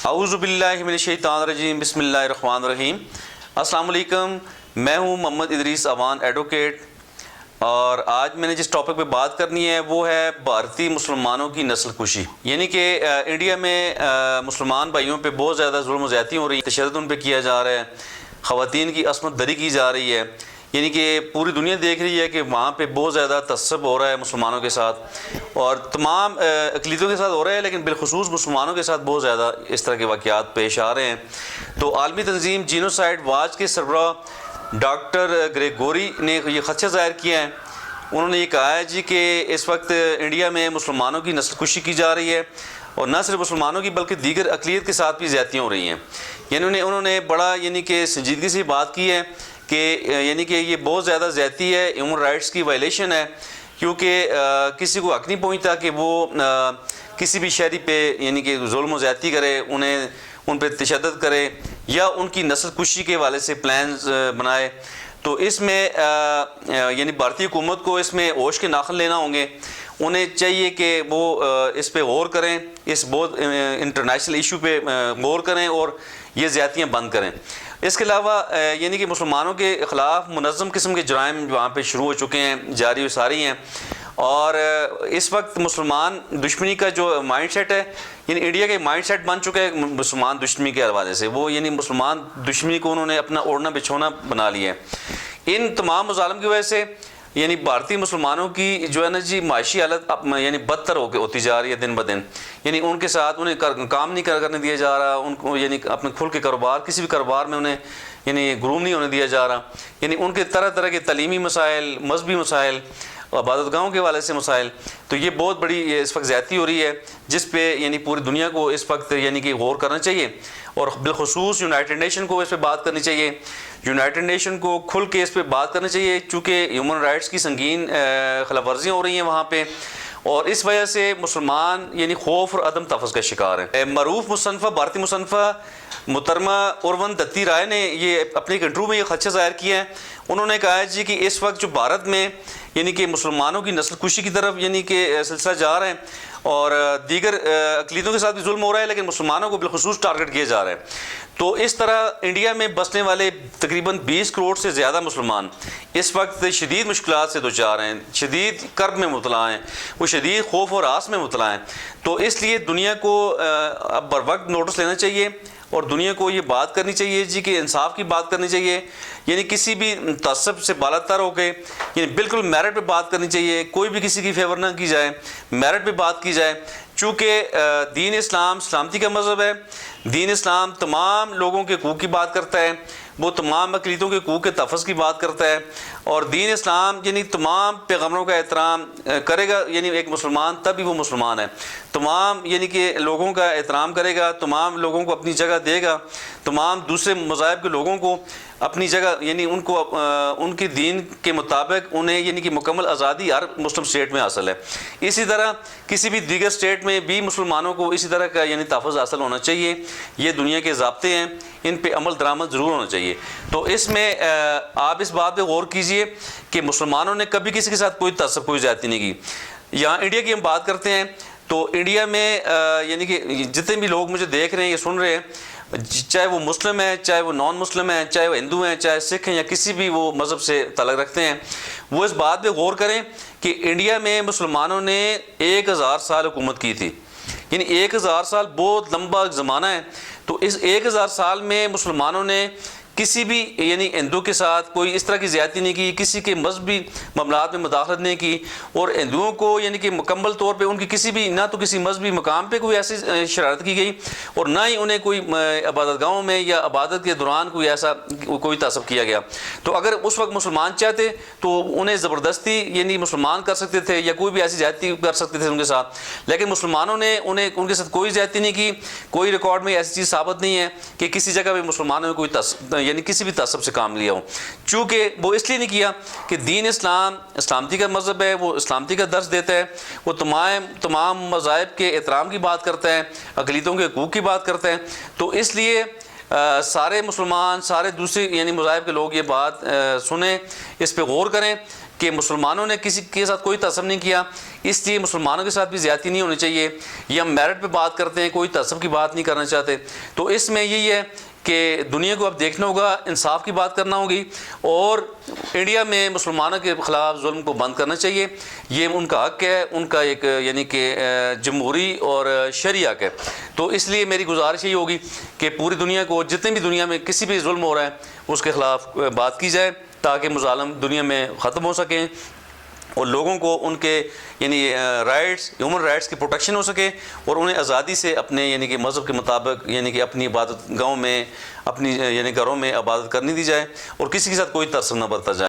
اعوذ باللہ من الشیطان الرجیم، بسم اللہ الرحمن الرحیم۔ السلام علیکم، میں ہوں محمد ادریس اوان ایڈوکیٹ، اور آج میں نے جس ٹاپک پہ بات کرنی ہے وہ ہے بھارتی مسلمانوں کی نسل کشی۔ یعنی کہ انڈیا میں مسلمان بھائیوں پہ بہت زیادہ ظلم و زیادتی ہو رہی ہے، تشدد ان پہ کیا جا رہا ہے، خواتین کی عصمت دری کی جا رہی ہے۔ یعنی کہ پوری دنیا دیکھ رہی ہے کہ وہاں پہ بہت زیادہ تعصب ہو رہا ہے مسلمانوں کے ساتھ، اور تمام اقلیتوں کے ساتھ ہو رہا ہے، لیکن بالخصوص مسلمانوں کے ساتھ بہت زیادہ اس طرح کے واقعات پیش آ رہے ہیں۔ تو عالمی تنظیم جینوسائیڈ واچ کے سربراہ ڈاکٹر گریگوری نے یہ خدشہ ظاہر کیا ہے۔ انہوں نے یہ کہا ہے کہ اس وقت انڈیا میں مسلمانوں کی نسل کشی کی جا رہی ہے، اور نہ صرف مسلمانوں کی بلکہ دیگر اقلیت کے ساتھ بھی زیادتیاں ہو رہی ہیں۔ یعنی انہوں نے بڑا سنجیدگی سے بات کی ہے کہ یہ بہت زیادہ زیادتی ہے، ہیومن رائٹس کی وائلیشن ہے، کیونکہ کسی کو حق نہیں پہنچتا کہ وہ کسی بھی شہری پہ کہ ظلم و زیادتی کرے، ان پہ تشدد کرے، یا ان کی نسل کشی کے حوالے سے پلانز بنائے۔ تو اس میں بھارتی حکومت کو اس میں ہوش کے ناخن لینا ہوں گے۔ انہیں چاہیے کہ وہ اس پہ غور کریں، اس بہت انٹرنیشنل ایشو پہ غور کریں اور یہ زیادتیاں بند کریں۔ اس کے علاوہ کہ مسلمانوں کے خلاف منظم قسم کے جرائم وہاں پہ شروع ہو چکے ہیں، جاری و ساری ہیں، اور اس وقت مسلمان دشمنی کا جو مائنڈ سیٹ ہے، انڈیا کے مائنڈ سیٹ بن چکا ہے مسلمان دشمنی کے حوالے سے۔ وہ مسلمان دشمنی کو انہوں نے اپنا اوڑھنا بچھونا بنا لیا ہے۔ ان تمام مظالم کی وجہ سے بھارتی مسلمانوں کی معاشی حالت بدتر ہوتی جا رہی ہے دن بدن۔ ان کے ساتھ انہیں کام نہیں کرنے دیا جا رہا، ان کو اپنے کھل کے کاروبار، کسی بھی کاروبار میں انہیں گروم نہیں ہونے دیا جا رہا۔ ان کے طرح طرح کے تعلیمی مسائل، مذہبی مسائل، عبادت گاہوں کے حوالے سے مسائل، تو یہ بہت بڑی اس وقت زیادتی ہو رہی ہے، جس پہ پوری دنیا کو اس وقت کہ غور کرنا چاہیے، اور بالخصوص یونائٹڈ نیشن کو اس پہ بات کرنی چاہیے۔ یونائٹڈ نیشن کو کھل کے اس پہ بات کرنی چاہیے، چونکہ ہیومن رائٹس کی سنگین خلاف ورزیاں ہو رہی ہیں وہاں پہ، اور اس وجہ سے مسلمان خوف اور عدم تحفظ کا شکار ہیں۔ معروف مصنفہ، بھارتی مصنفہ محترمہ اروند دتی رائے نے یہ اپنے ایک انٹرویو میں یہ خدشہ ظاہر کیا ہے۔ انہوں نے کہا ہے کہ اس وقت جو بھارت میں کہ مسلمانوں کی نسل کشی کی طرف کہ سلسلہ جا رہا ہے، اور دیگر اقلیتوں کے ساتھ بھی ظلم ہو رہا ہے، لیکن مسلمانوں کو بالخصوص ٹارگٹ کیا جا رہا ہے۔ تو اس طرح انڈیا میں بسنے والے تقریباً 20 کروڑ سے زیادہ مسلمان اس وقت شدید مشکلات سے دوچار ہیں، شدید کرب میں مبتلا ہیں، وہ شدید خوف اور آس میں مبتلا ہیں۔ تو اس لیے دنیا کو اب بر وقت نوٹس لینا چاہیے، اور دنیا کو یہ بات کرنی چاہیے کہ انصاف کی بات کرنی چاہیے، کسی بھی تعصب سے بالاتر ہو کے بالکل میرٹ پہ بات کرنی چاہیے، کوئی بھی کسی کی فیور نہ کی جائے، میرٹ پہ بات کی جائے، چونکہ دین اسلام سلامتی کا مذہب ہے۔ دین اسلام تمام لوگوں کے حقوق کی بات کرتا ہے، وہ تمام اقلیتوں کے حقوق کے تحفظ کی بات کرتا ہے، اور دین اسلام تمام پیغمبروں کا احترام کرے گا۔ ایک مسلمان تبھی وہ مسلمان ہے، تمام کہ لوگوں کا احترام کرے گا، تمام لوگوں کو اپنی جگہ دے گا، تمام دوسرے مذاہب کے لوگوں کو اپنی جگہ ان کو ان کے دین کے مطابق انہیں کہ مکمل آزادی ہر مسلم اسٹیٹ میں حاصل ہے۔ اسی طرح کسی بھی دیگر اسٹیٹ میں بھی مسلمانوں کو اسی طرح کا تحفظ حاصل ہونا چاہیے۔ یہ دنیا کے ضابطے ہیں، ان پہ عمل درآمد ضرور ہونا چاہیے۔ تو اس میں آپ اس بات پہ غور کیجئے کہ مسلمانوں نے کبھی کسی کے ساتھ کوئی تعصب، کوئی زیادتی نہیں کی۔ یہاں انڈیا کی ہم بات کرتے ہیں، تو انڈیا میں کہ جتنے بھی لوگ مجھے دیکھ رہے ہیں، یہ سن رہے ہیں، چاہے وہ مسلم ہیں، چاہے وہ نان مسلم ہیں، چاہے وہ ہندو ہیں، چاہے سکھ ہیں، یا کسی بھی وہ مذہب سے تعلق رکھتے ہیں، وہ اس بات پہ غور کریں کہ انڈیا میں مسلمانوں نے 1000 سال حکومت کی تھی۔ 1000 سال بہت لمبا زمانہ ہے۔ تو اس 1000 سال میں مسلمانوں نے کسی بھی ہندو کے ساتھ کوئی اس طرح کی زیادتی نہیں کی، کسی کے مذہبی معاملات میں مداخلت نہیں کی، اور ہندوؤں کو کہ مکمل طور پہ ان کی کسی بھی نہ تو کسی مذہبی مقام پہ کوئی ایسی شرارت کی گئی، اور نہ ہی انہیں کوئی عبادت گاہوں میں یا عبادت کے دوران کوئی تعصب کیا گیا۔ تو اگر اس وقت مسلمان چاہتے تو انہیں زبردستی مسلمان کر سکتے تھے، یا کوئی بھی ایسی زیادتی کر سکتے تھے ان کے ساتھ، لیکن مسلمانوں نے ان کے ساتھ کوئی زیادتی نہیں کی۔ کوئی ریکارڈ میں ایسی چیز ثابت نہیں ہے کہ کسی جگہ پہ مسلمانوں نے کوئی کسی بھی تعصب سے کام لیا ہو، چونکہ وہ اس لیے نہیں کیا کہ دین اسلام اسلامتی کا مذہب ہے، وہ اسلامتی کا درس دیتا ہے، وہ تمام مذاہب کے احترام کی بات کرتا ہے، اقلیتوں کے حقوق کی بات کرتا ہے۔ تو اس لیے سارے مسلمان، سارے دوسرے مذاہب کے لوگ یہ بات سنیں، اس پہ غور کریں کہ مسلمانوں نے کسی کے ساتھ کوئی تعصب نہیں کیا، اس لیے مسلمانوں کے ساتھ بھی زیادتی نہیں ہونی چاہیے. یہ ہم میرٹ پہ بات کرتے ہیں، کوئی تعصب کی بات نہیں کرنا چاہتے. تو اس میں یہی ہے کہ دنیا کو اب دیکھنا ہوگا، انصاف کی بات کرنا ہوگی، اور انڈیا میں مسلمانوں کے خلاف ظلم کو بند کرنا چاہیے. یہ ان کا حق ہے، ان کا ایک یعنی کہ جمہوری اور شرعی حق ہے. تو اس لیے میری گزارش یہی ہوگی کہ پوری دنیا کو، جتنے بھی دنیا میں کسی بھی ظلم ہو رہا ہے اس کے خلاف بات کی جائے، تاکہ مظالم دنیا میں ختم ہو سکیں اور لوگوں کو ان کے یعنی رائٹس، ہیومن رائٹس کی پروٹیکشن ہو سکے، اور انہیں آزادی سے اپنے یعنی کہ مذہب کے مطابق یعنی کہ اپنی عبادت گاہوں میں، اپنی یعنی گھروں میں عبادت کرنے دی جائے، اور کسی کے ساتھ کوئی تعصب نہ برتا جائے.